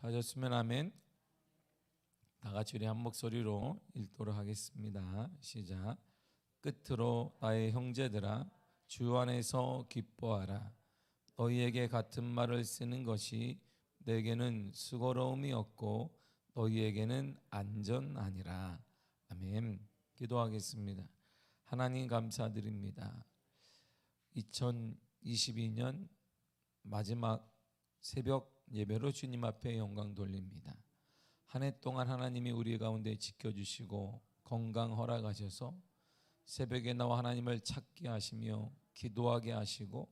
하셨으면 아멘. 다 같이 우리 한 목소리로 읽도록 하겠습니다. 시작. 끝으로 나의 형제들아 주 안에서 기뻐하라. 너희에게 같은 말을 쓰는 것이 내게는 수고로움이 없고 너희에게는 안전하니라. 아멘. 기도하겠습니다. 하나님 감사드립니다. 2022년 마지막 새벽 예배로 주님 앞에 영광 돌립니다. 한 해 동안 하나님이 우리 가운데 지켜주시고 건강 허락하셔서 새벽에 나와 하나님을 찾게 하시며 기도하게 하시고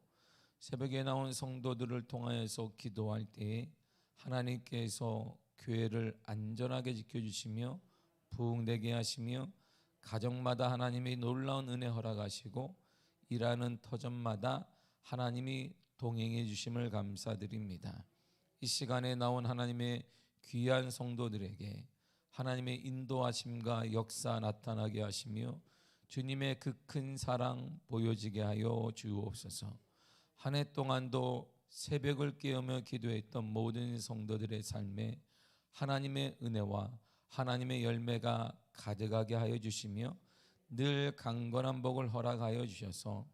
새벽에 나온 성도들을 통하여서 기도할 때에 하나님께서 교회를 안전하게 지켜주시며 부흥되게 하시며 가정마다 하나님이 놀라운 은혜 허락하시고 일하는 터전마다 하나님이 동행해 주심을 감사드립니다. 이 시간에 나온 하나님의 귀한 성도들에게 하나님의 인도하심과 역사 나타나게 하시며 주님의 그 큰 사랑 보여지게 하여 주옵소서. 한 해 동안도 새벽을 깨우며 기도했던 모든 성도들의 삶에 하나님의 은혜와 하나님의 열매가 가득하게 하여 주시며 늘 강건한 복을 허락하여 주셔서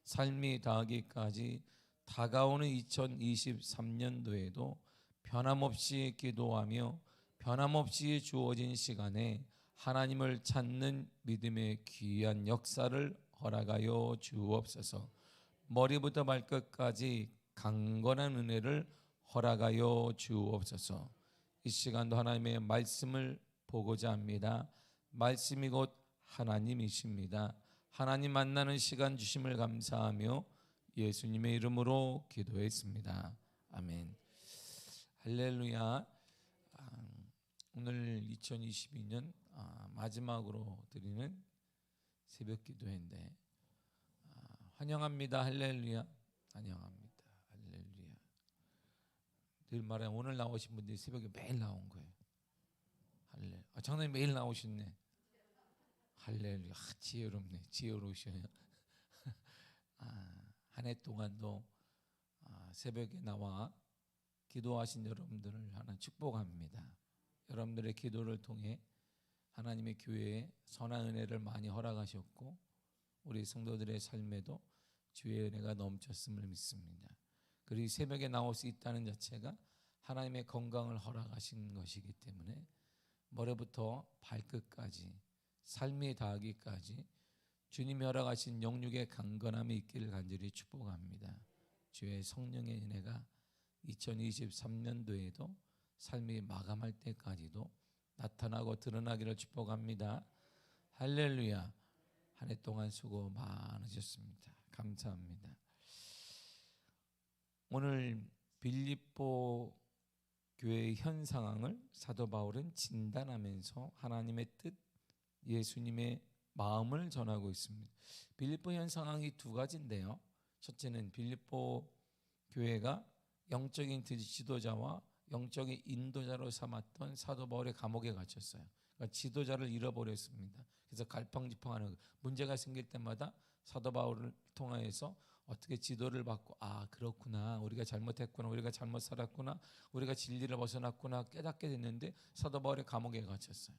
삶이 다하기까지 다가오는 2023년도에도 변함없이 기도하며 변함없이 주어진 시간에 하나님을 찾는 믿음의 귀한 역사를 허락하여 주옵소서. 머리부터 발끝까지 강건한 은혜를 허락하여 주옵소서. 이 시간도 하나님의 말씀을 보고자 합니다. 말씀이 곧 하나님이십니다. 하나님 만나는 시간 주심을 감사하며 예수님의 이름으로 기도했습니다. 아멘. 할렐루야. 오늘 2022년 마지막으로 드리는 새벽 기도회인데 환영합니다. 할렐루야. 환영합니다. 할렐루야. 늘 말해 오늘 나오신 분들이 새벽에 매일 나온 거예요. 할렐루야. 장로님 매일 나오셨네. 할렐루야. 지혜롭네. 지혜로우셔요. 한 해 동안도 새벽에 나와 기도하신 여러분들을 하나 축복합니다. 여러분들의 기도를 통해 하나님의 교회에 선한 은혜를 많이 허락하셨고 우리 성도들의 삶에도 주의 은혜가 넘쳤음을 믿습니다. 그리고 새벽에 나올 수 있다는 자체가 하나님의 건강을 허락하신 것이기 때문에 머리부터 발끝까지 삶이 닿기까지 주님이 허락하신 영육의 강건함이 있기를 간절히 축복합니다. 주의 성령의 은혜가 2023년도에도 삶이 마감할 때까지도 나타나고 드러나기를 축복합니다. 할렐루야. 한 해 동안 수고 많으셨습니다. 감사합니다. 오늘 빌립보 교회의 현 상황을 사도 바울은 진단하면서 하나님의 뜻, 예수님의 마음을 전하고 있습니다. 빌립보 현 상황이 두 가지인데요. 첫째는 빌립보 교회가 영적인 지도자와 영적인 인도자로 삼았던 사도 바울의 감옥에 갇혔어요. 그러니까 지도자를 잃어버렸습니다. 그래서 갈팡질팡하는 문제가 생길 때마다 사도 바울을 통하여서 어떻게 지도를 받고 그렇구나, 우리가 잘못했구나, 우리가 잘못 살았구나, 우리가 진리를 벗어났구나 깨닫게 됐는데 사도 바울의 감옥에 갇혔어요.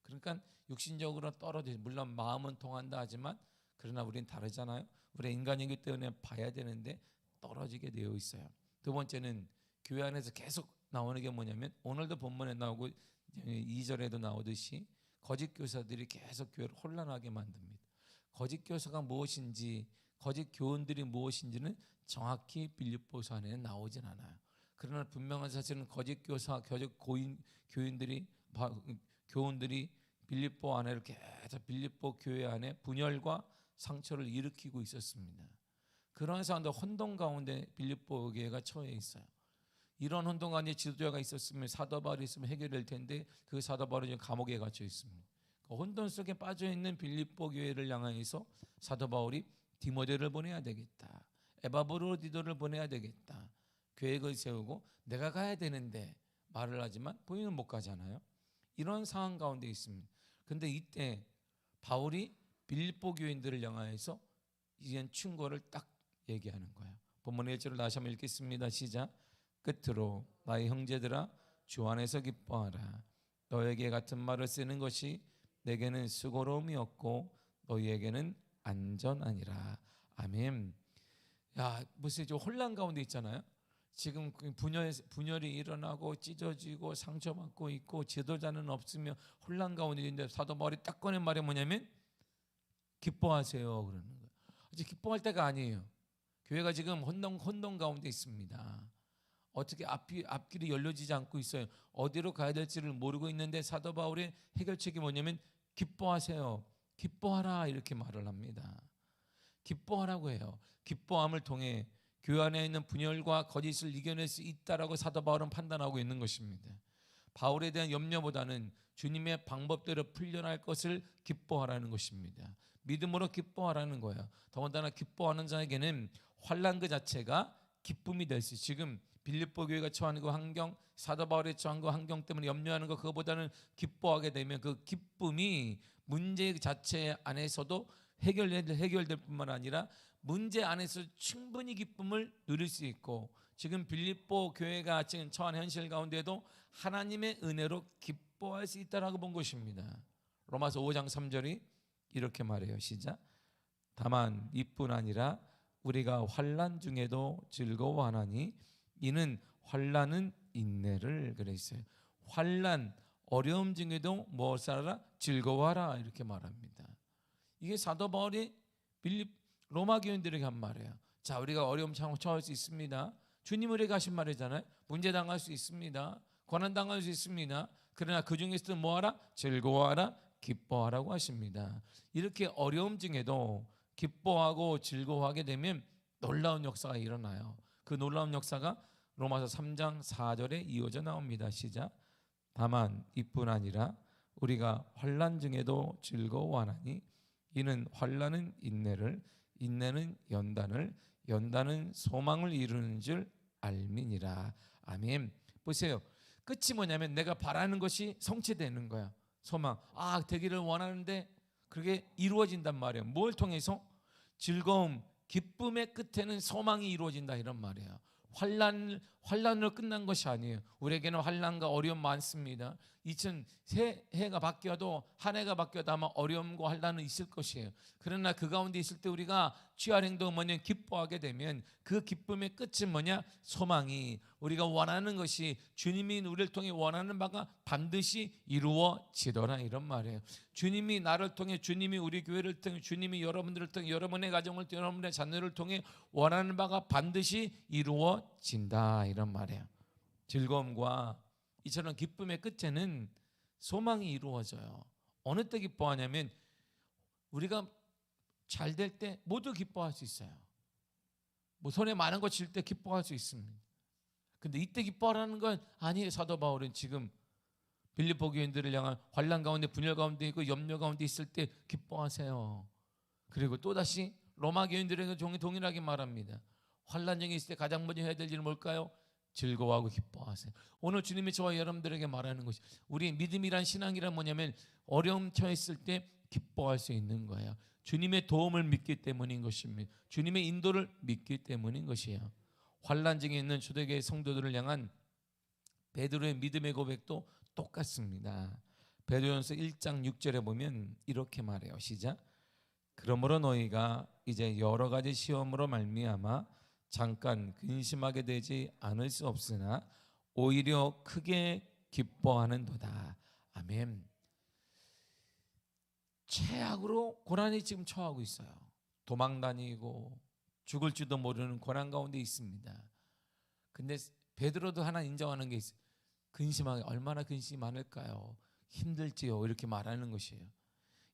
그러니까 육신적으로 떨어져, 물론 마음은 통한다 하지만 그러나 우리는 다르잖아요. 우리 인간이기 때문에 봐야 되는데 떨어지게 되어 있어요. 두 번째는 교회 안에서 계속 나오는 게 뭐냐면 오늘도 본문에 나오고 2절에도 나오듯이 거짓 교사들이 계속 교회를 혼란하게 만듭니다. 거짓 교사가 무엇인지, 거짓 교훈들이 무엇인지는 정확히 빌립보서 안에는 나오진 않아요. 그러나 분명한 사실은 거짓 교사, 거짓 교훈들이 빌립보 안에 계속 빌립보 교회 안에 분열과 상처를 일으키고 있었습니다. 그런 상황도 혼돈 가운데 빌립보 교회가 처해 있어요. 이런 혼돈 가운데 지도자가 있었으면 사도 바울이 있으면 해결될 텐데 그 사도 바울이 지금 감옥에 갇혀 있습니다. 그 혼돈 속에 빠져 있는 빌립보 교회를 향해서 사도 바울이 디모데를 보내야 되겠다, 에바브로디도를 보내야 되겠다, 계획을 세우고 내가 가야 되는데 말을 하지만 본인은 못 가잖아요. 이런 상황 가운데 있습니다. 그런데 이때 바울이 빌립보 교인들을 향해서 이런 충고를 딱 얘기하는 거예요. 본문 1절을 다시 한번 읽겠습니다. 시작. 끝으로 나의 형제들아 주 안에서 기뻐하라. 너에게 같은 말을 쓰는 것이 내게는 수고로움이 없고 너희에게는 안전하니라. 아멘. 야, 무슨 좀 혼란 가운데 있잖아요. 지금 분열이 일어나고 찢어지고 상처받고 있고 지도자는 없으며 혼란 가운데 있는데 사도 바울이 딱 꺼낸 말이 뭐냐면 기뻐하세요 그러는 거예요. 아직 기뻐할 때가 아니에요. 교회가 지금 혼동 가운데 있습니다. 어떻게 앞길이 열려지지 않고 있어요. 어디로 가야 될지를 모르고 있는데 사도 바울의 해결책이 뭐냐면 기뻐하세요. 기뻐하라 이렇게 말을 합니다. 기뻐하라고 해요. 기뻐함을 통해 교회 안에 있는 분열과 거짓을 이겨낼 수 있다라고 사도 바울은 판단하고 있는 것입니다. 바울에 대한 염려보다는 주님의 방법대로 풀려날 것을 기뻐하라는 것입니다. 믿음으로 기뻐하라는 거예요. 더군다나 기뻐하는 자에게는 환난 그 자체가 기쁨이 될 수 있어요. 지금 빌립보 교회가 처한 그 환경, 사도 바울이 처한 그 환경 때문에 염려하는 것, 그거보다는 기뻐하게 되면 그 기쁨이 문제 자체 안에서도 해결될 뿐만 아니라 문제 안에서 충분히 기쁨을 누릴 수 있고, 지금 빌립보 교회가 지금 처한 현실 가운데도 하나님의 은혜로 기뻐할 수 있다라고 본 것입니다. 로마서 5장 3절이 이렇게 말해요. 시작. 다만 이뿐 아니라 우리가 환난 중에도 즐거워하나니 이는 환난은 인내를 그랬어요. 환난 어려움 중에도 무엇하라 즐거워하라 이렇게 말합니다. 이게 사도 바울이 로마 교인들에게 한 말이에요. 자, 우리가 어려움 처할 수 있습니다. 주님 우리에게 하신 말이잖아요. 문제 당할 수 있습니다. 고난 당할 수 있습니다. 그러나 그 중에서도 뭐하라? 즐거워하라, 기뻐하라고 하십니다. 이렇게 어려움 중에도 기뻐하고 즐거워하게 되면 놀라운 역사가 일어나요. 그 놀라운 역사가 로마서 3장 4절에 이어져 나옵니다. 시작. 다만 이뿐 아니라 우리가 환난 중에도 즐거워하나니 이는 환난은 인내를, 인내는 연단을, 연단은 소망을 이루는 줄 알미니라. 아멘. 보세요. 끝이 뭐냐면 내가 바라는 것이 성취되는 거야. 소망. 되기를 원하는데 그게 이루어진단 말이에요. 뭘 통해서? 즐거움, 기쁨의 끝에는 소망이 이루어진다 이런 말이에요. 환난으로 끝난 것이 아니에요. 우리에게는 환난과 어려움 많습니다. 2000 해가 바뀌어도 한 해가 바뀌어도 아마 어려움과 환난은 있을 것이에요. 그러나 그 가운데 있을 때 우리가 취할 행동은 뭐냐? 기뻐하게 되면 그 기쁨의 끝은 뭐냐? 소망이, 우리가 원하는 것이 주님이 우리를 통해 원하는 바가 반드시 이루어지더라 이런 말이에요. 주님이 나를 통해, 주님이 우리 교회를 통해, 주님이 여러분들을 통해, 여러분의 가정을 통해, 여러분의 자녀를 통해 원하는 바가 반드시 이루어진다 이런 말이에요. 즐거움과 이처럼 기쁨의 끝에는 소망이 이루어져요. 어느 때 기뻐하냐면 우리가 잘 될 때 모두 기뻐할 수 있어요. 뭐 손에 많은 거 질 때 기뻐할 수 있습니다. 근데 이때 기뻐하라는 건 아니에요. 사도 바울은 지금 빌립보 교인들을 향한 환난 가운데, 분열 가운데 있고 염려 가운데 있을 때 기뻐하세요. 그리고 또다시 로마 교인들에게 동일하게 말합니다. 환난 중에 있을 때 가장 먼저 해야 될 일은 뭘까요? 즐거워하고 기뻐하세요. 오늘 주님이 저와 여러분들에게 말하는 것이, 우리 믿음이란, 신앙이란 뭐냐면 어려움 처했을 때 기뻐할 수 있는 거예요. 주님의 도움을 믿기 때문인 것입니다. 주님의 인도를 믿기 때문인 것이에요. 환난 중에 있는 초대교회 성도들을 향한 베드로의 믿음의 고백도 똑같습니다. 베드로전서 1장 6절에 보면 이렇게 말해요. 시작. 그러므로 너희가 이제 여러 가지 시험으로 말미암아 잠깐 근심하게 되지 않을 수 없으나 오히려 크게 기뻐하는도다. 아멘. 최악으로 고난이 지금 처하고 있어요. 도망 다니고 죽을지도 모르는 고난 가운데 있습니다. 근데 베드로도 하나 인정하는 게 있어요. 근심하게, 얼마나 근심이 많을까요? 힘들지요. 이렇게 말하는 것이에요.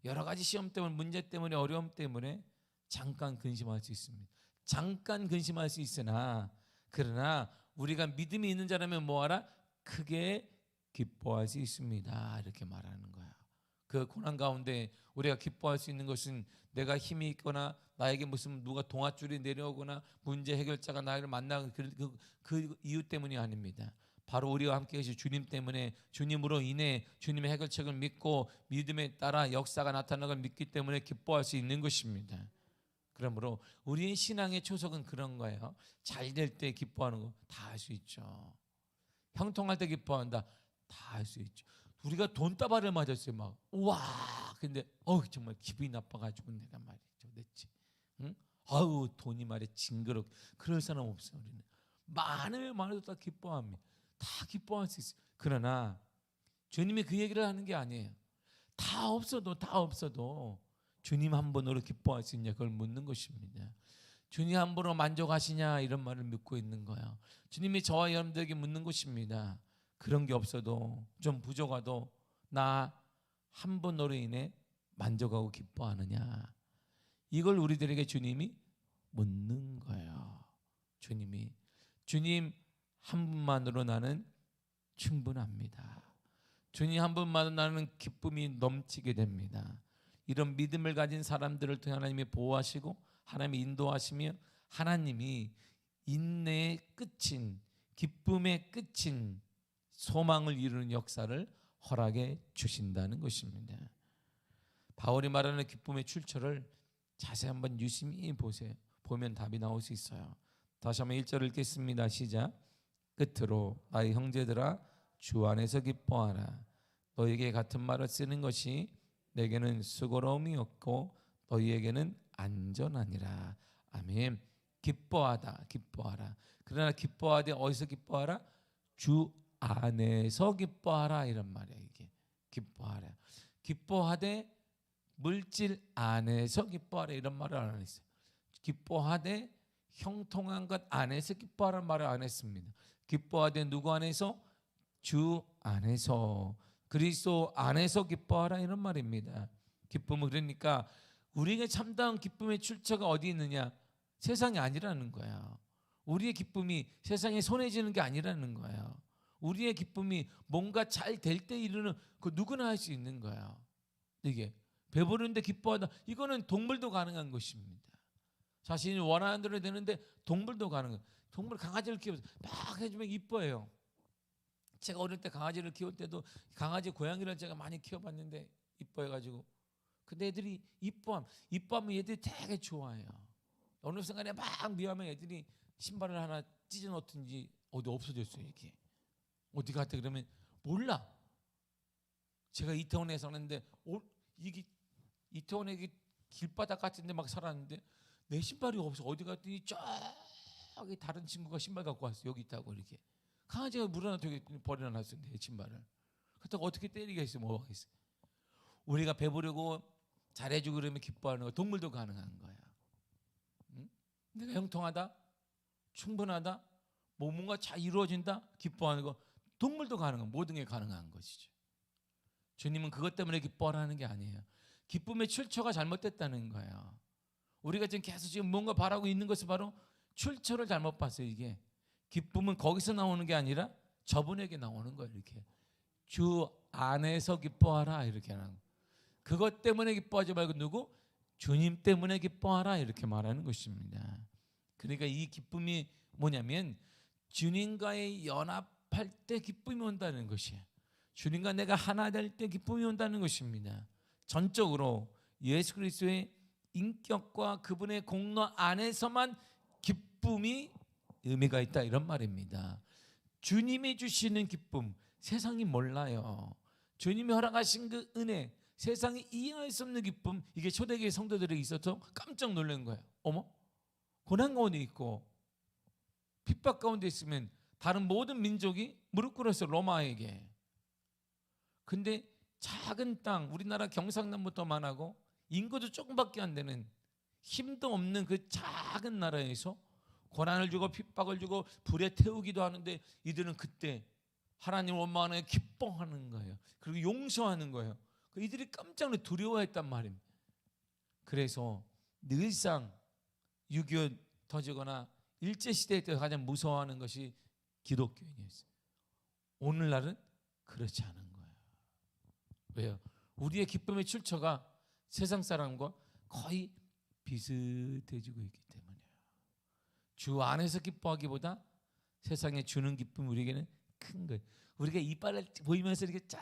여러 가지 시험 때문에, 문제 때문에, 어려움 때문에 잠깐 근심할 수 있습니다. 잠깐 근심할 수 있으나, 그러나 우리가 믿음이 있는 자라면 뭐하라? 크게 기뻐할 수 있습니다. 이렇게 말하는 거야. 그 고난 가운데 우리가 기뻐할 수 있는 것은 내가 힘이 있거나 나에게 무슨 누가 동아줄이 내려오거나 문제 해결자가 나를 만나는 그 이유 때문이 아닙니다. 바로 우리와 함께 계신 주님 때문에, 주님으로 인해 주님의 해결책을 믿고 믿음에 따라 역사가 나타나는 걸 믿기 때문에 기뻐할 수 있는 것입니다. 그러므로 우리의 신앙의 초석은 그런 거예요. 잘 될 때 기뻐하는 거 다 할 수 있죠. 형통할 때 기뻐한다. 다 할 수 있죠. 우리가 돈다발을 맞았어요. 막 우와. 근데 정말 기분이 나빠가지고 내가 말이죠. 냈지. 응? 아우 돈이 말이야 징그럽. 그럴 사람 없어요. 우리는 많으면 많아도 다 기뻐합니다. 다 기뻐할 수 있어요. 그러나 주님이 그 얘기를 하는 게 아니에요. 다 없어도 주님 한 번으로 기뻐할 수 있냐 그걸 묻는 것입니다. 주님 한 번으로 만족하시냐 이런 말을 묻고 있는 거예요. 주님이 저와 여러분들에게 묻는 것입니다. 그런 게 없어도 좀 부족하도 나 한 번으로 인해 만족하고 기뻐하느냐 이걸 우리들에게 주님이 묻는 거예요. 주님 한 분만으로 나는 충분합니다. 주님 한 분만으로 나는 기쁨이 넘치게 됩니다. 이런 믿음을 가진 사람들을 통해 하나님이 보호하시고 하나님이 인도하시며 하나님이 인내의 끝인 기쁨의 끝인 소망을 이루는 역사를 허락해 주신다는 것입니다. 바울이 말하는 기쁨의 출처를 자세히 한번 유심히 보세요. 보면 답이 나올 수 있어요. 다시 한번 1절을 읽겠습니다. 시작. 끝으로 나의 형제들아 주 안에서 기뻐하라. 너에게 같은 말을 쓰는 것이 내게는 수고로움이 없고 너희에게는 안전하니라. 아멘. 기뻐하라. 그러나 기뻐하되 어디서 기뻐하라? 주 안에서 기뻐하라 이런 말이에요. 이게 기뻐하라. 기뻐하되 물질 안에서 기뻐하라 이런 말을 안 했어요. 기뻐하되 형통한 것 안에서 기뻐하라는 말을 안 했습니다. 기뻐하되 누구 안에서? 주 안에서 그리스도 안에서 기뻐하라 이런 말입니다. 기쁨은 그러니까 우리에게 참다운 기쁨의 출처가 어디 있느냐? 세상이 아니라는 거야. 우리의 기쁨이 세상에 손해 지는 게 아니라는 거예요. 우리의 기쁨이 뭔가 잘 될 때 이루는 그 누구나 할 수 있는 거야. 이게 배부른데 기뻐하다. 이거는 동물도 가능한 것입니다. 자신이 원하는 대로 되는데 동물도 가능해요. 동물 강아지를 키워서 막 해주면 이뻐해요. 제가 어릴 때 강아지를 키울 때도 강아지 고양이를 제가 많이 키워봤는데 이뻐해가지고 근데 애들이 이뻐하면 애들이 되게 좋아해요. 어느 순간에 막 미워하면 애들이 신발을 하나 찢어 놓든지 어디 없어졌어요. 이게 어디 갔다 그러면 몰라. 제가 이태원에 사는데 이게 이태원에 길바닥 같은 데 막 살았는데 내 신발이 없어. 어디 갔더니 저기 다른 친구가 신발 갖고 왔어. 여기 있다고 이렇게. 강아지가 물 하나 버려놨어. 내 신발을. 그렇다고 어떻게 때리겠어. 뭐 하겠어. 우리가 배부르고 잘해주고 그러면 기뻐하는 거 동물도 가능한 거야. 응? 내가 형통하다? 충분하다? 뭔가 잘 이루어진다? 기뻐하는 거 동물도 가능한 모든 게 가능한 것이죠. 주님은 그것 때문에 기뻐하라는 게 아니에요. 기쁨의 출처가 잘못됐다는 거예요. 우리가 지금 뭔가 바라고 있는 것이 바로 출처를 잘못 봤어요. 이게 기쁨은 거기서 나오는 게 아니라 저분에게 나오는 거예요. 이렇게 주 안에서 기뻐하라 이렇게 하는 거. 그것 때문에 기뻐하지 말고 누구? 주님 때문에 기뻐하라 이렇게 말하는 것입니다. 그러니까 이 기쁨이 뭐냐면 주님과의 연합할 때 기쁨이 온다는 것이에요. 주님과 내가 하나 될 때 기쁨이 온다는 것입니다. 전적으로 예수 그리스도의 인격과 그분의 공로 안에서만 기쁨이 의미가 있다 이런 말입니다. 주님이 주시는 기쁨 세상이 몰라요. 주님이 허락하신 그 은혜 세상이 이해할 수 없는 기쁨 이게 초대교회 성도들에게 있어서 깜짝 놀란 거예요. 어머 고난 가운데 있고 핍박 가운데 있으면 다른 모든 민족이 무릎 꿇었어요. 로마에게. 근데 작은 땅 우리나라 경상남부터만 하고 인구도 조금밖에 안 되는 힘도 없는 그 작은 나라에서 고난을 주고 핍박을 주고 불에 태우기도 하는데 이들은 그때 하나님 원망하는 기뻐하는 거예요. 그리고 용서하는 거예요. 이들이 깜짝 놀라 두려워했단 말입니다. 그래서 늘상 6.25 터지거나 일제시대 때 가장 무서워하는 것이 기독교인이었어요. 오늘날은 그렇지 않은 거예요. 왜요? 우리의 기쁨의 출처가 세상 사람과 거의 비슷해지고 있기 때문이에요. 주 안에서 기뻐하기보다 세상에 주는 기쁨이 우리에게는 큰 거예요. 우리가 이빨을 보이면서 이렇게 쫙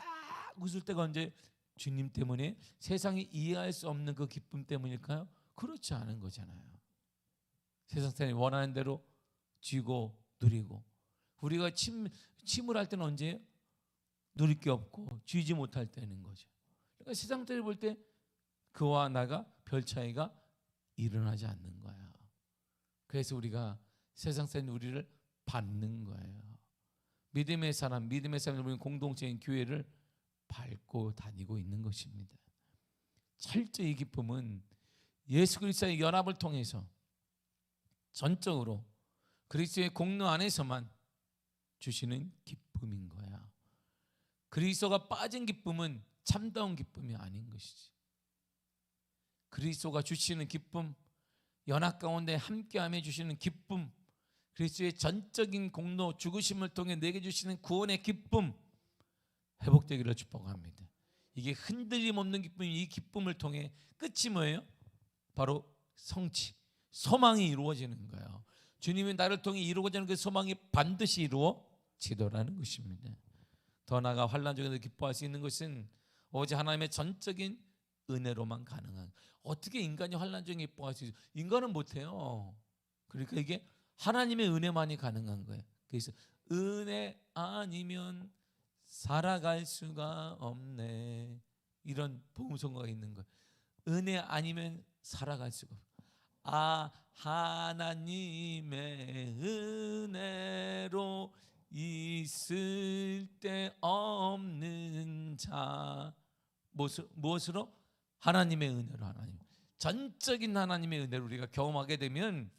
웃을 때가 언제 주님 때문에 세상이 이해할 수 없는 그 기쁨 때문일까요? 그렇지 않은 거잖아요. 세상 사람이 원하는 대로 쥐고 누리고 우리가 침울할 때는 언제예요? 누릴 게 없고 쥐지 못할 때는 거죠. 그러니까 세상 때를 볼 때 그와 나가 별 차이가 일어나지 않는 거야. 그래서 우리가 세상 사는 우리를 받는 거예요. 믿음의 사람을 우리는 공동체인 교회를 밟고 다니고 있는 것입니다. 철저히 이 기쁨은 예수 그리스도의 연합을 통해서 전적으로 그리스도의 공로 안에서만 주시는 기쁨인 거야. 그리스도가 빠진 기쁨은 참다운 기쁨이 아닌 것이지. 그리스도가 주시는 기쁨, 연합 가운데 함께하며 주시는 기쁨, 그리스도의 전적인 공로 죽으심을 통해 내게 주시는 구원의 기쁨, 회복되기를 축복합니다. 이게 흔들림 없는 기쁨이, 이 기쁨을 통해 끝이 뭐예요? 바로 성취, 소망이 이루어지는 거예요. 주님이 나를 통해 이루어지는 그 소망이 반드시 이루어지더라는 것입니다. 더 나아가 환난 중에도 기뻐할 수 있는 것은 오직 하나님의 전적인 은혜로만 가능한. 어떻게 인간이 환난 중에 기뻐할 수 있어요? 인간은 못해요. 그러니까 이게 하나님의 은혜만이 가능한 거예요. 그래서 은혜 아니면 살아갈 수가 없네, 이런 복음성가가 있는 거예요. 은혜 아니면 살아갈 수가 없어. 하나님의 은혜로 있을 때 없는 자. 무엇으로? 하나님의 은혜로. 하나님 전적인 하나님의 은혜를 우리가 경험하게 되면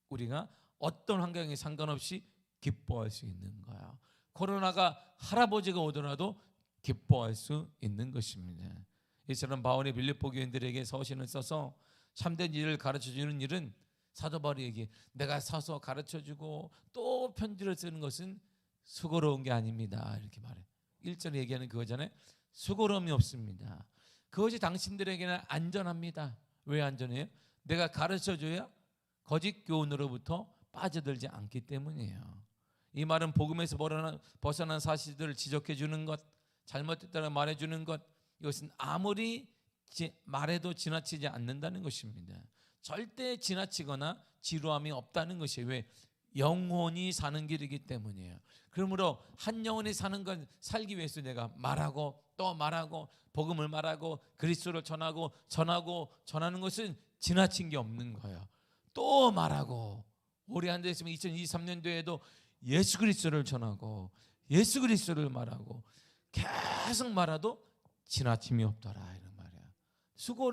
우리가 어떤 환경에 상관없이 기뻐할 수 있는 거야. 코로나가 할아버지가 오더라도 기뻐할 수 있는 것입니다. 이처럼 바울이 빌립보 교인들에게 서신을 써서 참된 일을 가르쳐주는 일은 사도 바울이 얘기해. 내가 서서 가르쳐주고 또 편지를 쓰는 것은 수고로운 게 아닙니다, 이렇게 말해. 1절에 얘기하는 그거잖아요. 수고로움이 없습니다. 그것이 당신들에게는 안전합니다. 왜 안전해요? 내가 가르쳐줘야 거짓 교훈으로부터 빠져들지 않기 때문이에요. 이 말은 복음에서 벗어난 사실들을 지적해 주는 것, 잘못됐다고 말해 주는 것, 이것은 아무리 말해도 지나치지 않는다는 것입니다. 절대 지나치거나 지루함이 없다는 것이에요. 왜? 영혼이 사는 길이기 때문이에요. 그러므로 한 영혼이 사는 건 살기 위해서 내가 말하고 또 말하고 복음을 말하고 그리스도를 전하는 것은 지나친 게 없는 거예요. 또 말하고, 올해 안 됐으면 2023년도에도 예수 그리스도를 전하고 예수 그리스도를 말하고 계속 말해도 지나침이 없더라, 이런 말이야.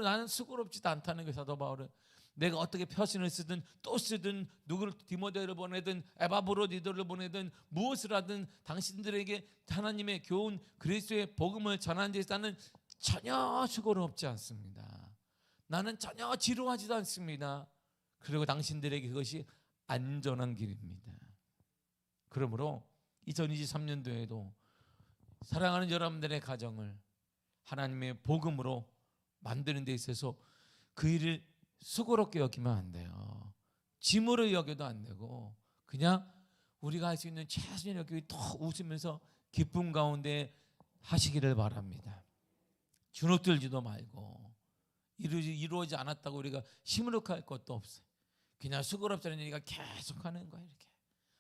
나는 수고롭지도 않다는 게 사도 바울은. 내가 어떻게 표신을 쓰든 또 쓰든 누구를 디모데를 보내든 에바브로디도를 보내든 무엇을 하든 당신들에게 하나님의 교훈 그리스도의 복음을 전하는 데서 나는 전혀 수고롭지 않습니다. 나는 전혀 지루하지도 않습니다. 그리고 당신들에게 그것이 안전한 길입니다. 그러므로 2023년도에도 사랑하는 여러분들의 가정을 하나님의 복음으로 만드는 데 있어서 그 일을 수고롭게 여기면 안 돼요. 짐으로 여겨도 안 되고 그냥 우리가 할 수 있는 최선을 여기고 더 웃으면서 기쁨 가운데 하시기를 바랍니다. 주눅들지도 말고 이루어지지 않았다고 우리가 시무룩할 것도 없어요. 그냥 수고롭다는 얘기가 계속 하는 거예요. 이렇게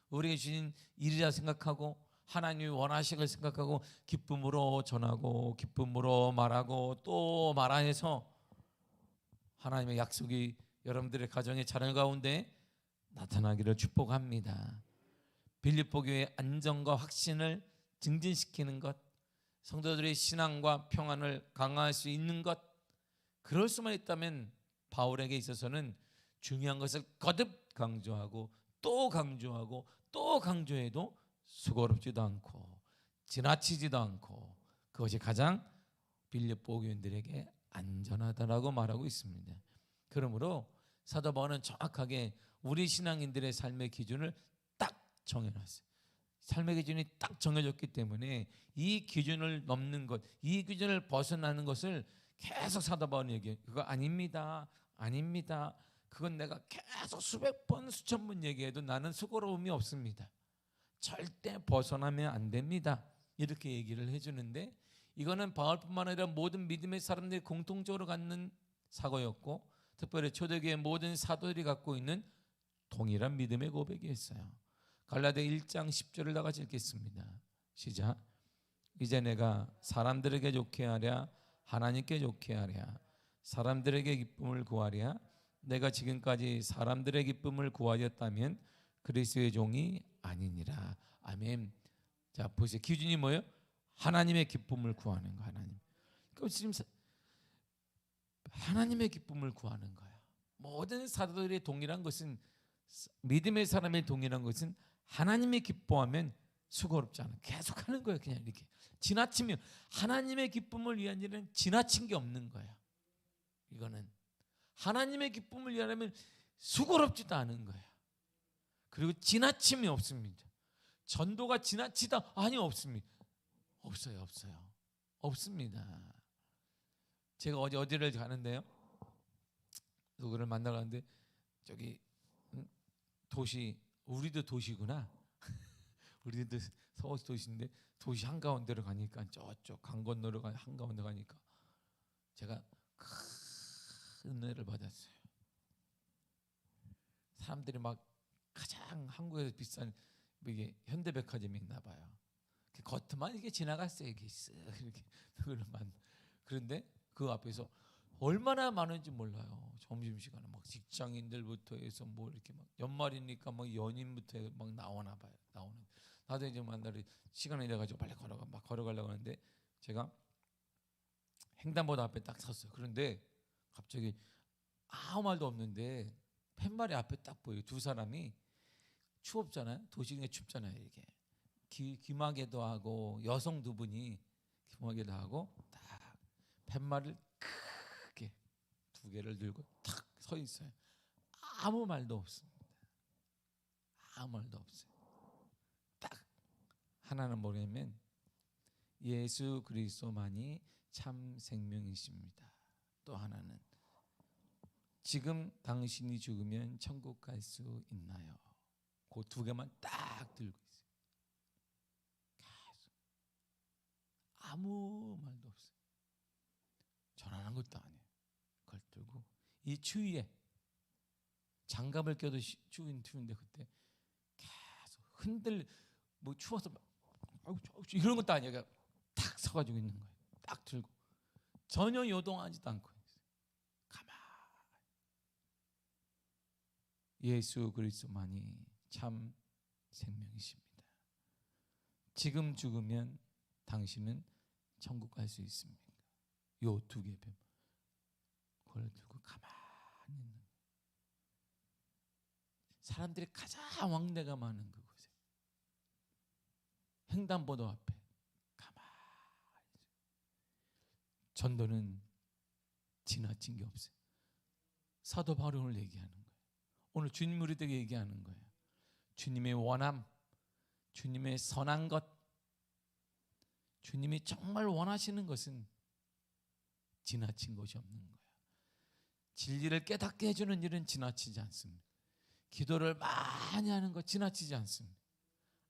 우리에게 주신 일이라 생각하고 하나님이 원하시길 생각하고 기쁨으로 전하고 기쁨으로 말하고 또 말하면서 하나님의 약속이 여러분들의 가정의 자녀 가운데 나타나기를 축복합니다. 빌립보 교회의 안정과 확신을 증진시키는 것, 성도들의 신앙과 평안을 강화할 수 있는 것, 그럴 수만 있다면 바울에게 있어서는 중요한 것을 거듭 강조하고 또 강조하고 또 강조해도 수고롭지도 않고 지나치지도 않고 그것이 가장 빌립보 교인들에게 안전하다라고 말하고 있습니다. 그러므로 사도 바울은 정확하게 우리 신앙인들의 삶의 기준을 딱 정해놨어요. 삶의 기준이 딱 정해졌기 때문에 이 기준을 넘는 것, 이 기준을 벗어나는 것을 계속 사도 바울은 얘기해요. 그거 아닙니다. 아닙니다. 그건 내가 계속 수백 번 수천 번 얘기해도 나는 수고로움이 없습니다. 절대 벗어나면 안 됩니다. 이렇게 얘기를 해주는데 이거는 바울뿐만 아니라 모든 믿음의 사람들이 공통적으로 갖는 사고였고 특별히 초대교회 모든 사도들이 갖고 있는 동일한 믿음의 고백이었어요. 갈라디아 1장 10절을 다 같이 읽겠습니다. 시작. 이제 내가 사람들에게 좋게 하랴 하나님께 좋게 하랴 사람들에게 기쁨을 구하랴 내가 지금까지 사람들의 기쁨을 구하였다면 그리스도의 종이 아니니라. 아멘. 자 보세요. 기준이 뭐예요? 하나님의 기쁨을 구하는 거. 하나님. 그럼 지금 하나님의 기쁨을 구하는 거야. 모든 사도들의 동일한 것은, 믿음의 사람의 동일한 것은 하나님의 기뻐하면 수고롭지 않아. 계속 하는 거예요. 그냥 이렇게 지나치면, 하나님의 기쁨을 위한 일은 지나친 게 없는 거야. 이거는 하나님의 기쁨을 위하려면 수고롭지도 않은 거야. 그리고 지나침이 없습니다. 전도가 지나치다? 아니, 없습니다. 없어요. 없습니다. 제가 어디를 가는데요, 누구를 만나러 가는데, 저기 도시, 우리도 도시구나. 우리도 서울 도시인데 도시 한가운데로 가니까, 저쪽 강 건너로 한가운데 가니까 제가 큰 은혜를 받았어요. 사람들이 막 가장 한국에서 비싼 이게 현대백화점이 있나 봐요. 겉만 이게 지나갔어요. 이게 이렇게 누구를 만나. 그런데 그 앞에서 얼마나 많은지 몰라요. 점심시간에 막 직장인들부터 해서 뭐 이렇게 막 연말이니까 막 연인부터 해서 막 나오나 봐요. 나도 이제 만나러 시간이 돼가지고 빨리 걸어가려고 하는데, 제가 횡단보도 앞에 딱 섰어요. 그런데 갑자기 아무 말도 없는데 팻말이 앞에 딱 보여요. 두 사람이, 추웠잖아요. 도시에 춥잖아요. 이게 귀마개도 하고, 여성 두 분이 귀마개도 하고 딱 팻말을 크게 두 개를 들고 탁 서 있어요. 아무 말도 없습니다. 아무 말도 없어요. 딱 하나는 뭐냐면, 예수 그리스도만이 참 생명이십니다. 또 하나는, 지금 당신이 죽으면 천국 갈 수 있나요? 그 두 개만 딱 들고 있어요. 계속 아무 말도 없어요. 전화한 것도 아니에요. 그걸 들고 이 추위에 장갑을 껴도 추운데 그때 계속 뭐 추워서 막 이런 것도 아니에요. 그냥 탁 서가지고 있는 거예요. 딱 들고 전혀 요동하지도 않고 있어요. 가만히. 예수 그리스도만이 참 생명이십니다. 지금 죽으면 당신은 천국 갈 수 있습니까? 요 두 개 뱀 그걸 들고 가만히 있는 거예요. 사람들이 가장 왕래가 많은 그곳에, 횡단보도 앞에 가만히 있어요. 전도는 지나친 게 없어요. 사도 바울을 얘기하는 거예요. 오늘 주님 우리에게 얘기하는 거예요. 주님의 원함, 주님의 선한 것, 주님이 정말 원하시는 것은 지나친 것이 없는 거예요. 진리를 깨닫게 해주는 일은 지나치지 않습니다. 기도를 많이 하는 것 지나치지 않습니다.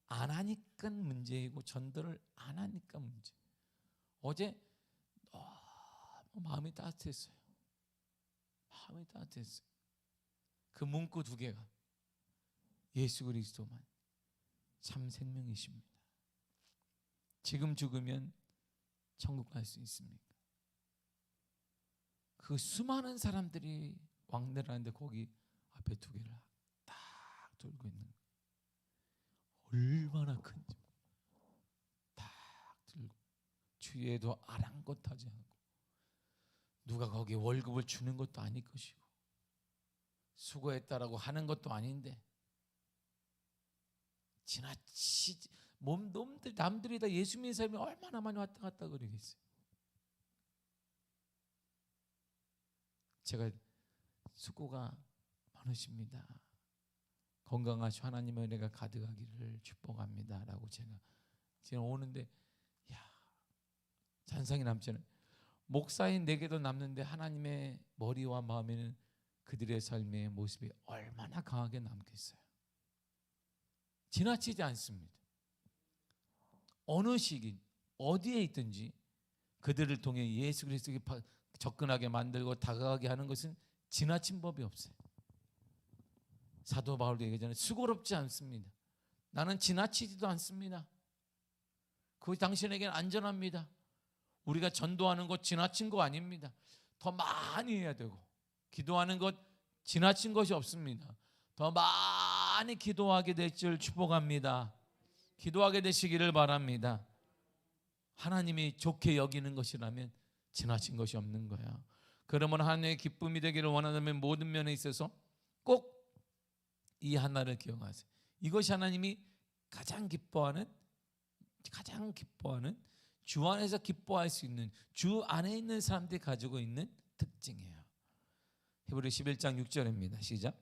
안 하니까 문제이고, 전도를 안 하니까 문제. 어제 너무 마음이 따뜻했어요. 마음이 따뜻했어요. 그 문구 두 개가, 예수 그리스도만 참 생명이십니다. 지금 죽으면 천국 갈 수 있습니까? 그 수많은 사람들이 왕래를 하는데 거기 앞에 두 개를 딱 들고 있는 거예요. 얼마나 큰지 딱 들고, 주위에도 아랑곳하지 않고, 누가 거기에 월급을 주는 것도 아닐 것이고, 수고했다라고 하는 것도 아닌데, 지나치지 놈들 남들이 다 예수 믿는 사람이 얼마나 많이 왔다 갔다 그러겠어요. 제가 수고가 많으십니다. 건강하시고 하나님의 은혜가 가득하기를 축복합니다라고 제가 지금 오는데, 잔상이 남잖아요. 목사인 내게도 남는데 하나님의 머리와 마음에는 그들의 삶의 모습이 얼마나 강하게 남겠어요. 지나치지 않습니다. 어느 시기 어디에 있든지 그들을 통해 예수 그리스도에게 접근하게 만들고 다가가게 하는 것은 지나친 법이 없어요. 사도 바울도 얘기하잖아요. 수고롭지 않습니다. 나는 지나치지도 않습니다. 그것이 당신에게는 안전합니다. 우리가 전도하는 것 지나친 거 아닙니다. 더 많이 해야 되고, 기도하는 것 지나친 것이 없습니다. 더 많이 기도하게 될 줄 축복합니다. 기도하게 되시기를 바랍니다. 하나님이 좋게 여기는 것이라면 지나친 것이 없는 거야. 그러면 하나님의 기쁨이 되기를 원한다면 모든 면에 있어서 꼭 이 하나를 기억하세요. 이것이 하나님이 가장 기뻐하는 주 안에서 기뻐할 수 있는, 주 안에 있는 사람들이 가지고 있는 특징이에요. 히브리 11장 6절입니다. 시작.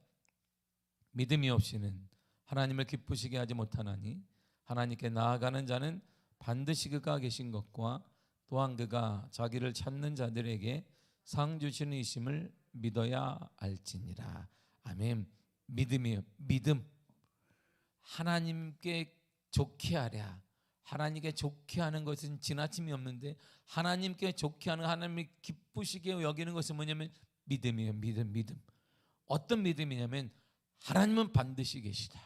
믿음이 없이는 하나님을 기쁘시게 하지 못하나니 하나님께 나아가는 자는 반드시 그가 계신 것과 또한 그가 자기를 찾는 자들에게 상 주시는 이심을 믿어야 알지니라. 아멘. 믿음이에요. 믿음. 하나님께 좋게 하랴. 하나님께 좋게 하는 것은 지나침이 없는데, 하나님께 좋게 하는, 하나님이 기쁘시게 여기는 것은 뭐냐면 믿음이에요. 믿음. 어떤 믿음이냐면 하나님은 반드시 계시다.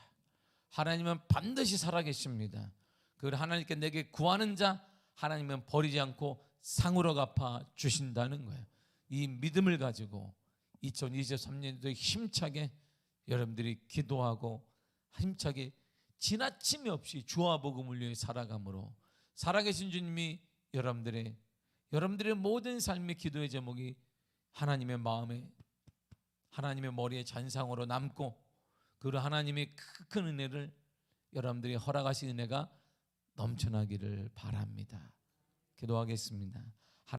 하나님은 반드시 살아계십니다. 그걸 하나님께 내게 구하는 자 하나님은 버리지 않고 상으로 갚아 주신다는 거예요. 이 믿음을 가지고 2023년도에 힘차게 여러분들이 기도하고 힘차게 지나침이 없이 주와 복음을 위해 살아감으로, 살아계신 주님이 여러분들의 모든 삶의 기도의 제목이 하나님의 마음에, 하나님의 머리에 잔상으로 남고, 그 하나님의 큰 은혜를 여러분들이 허락하신 은혜가 넘쳐나기를 바랍니다. 기도하겠습니다.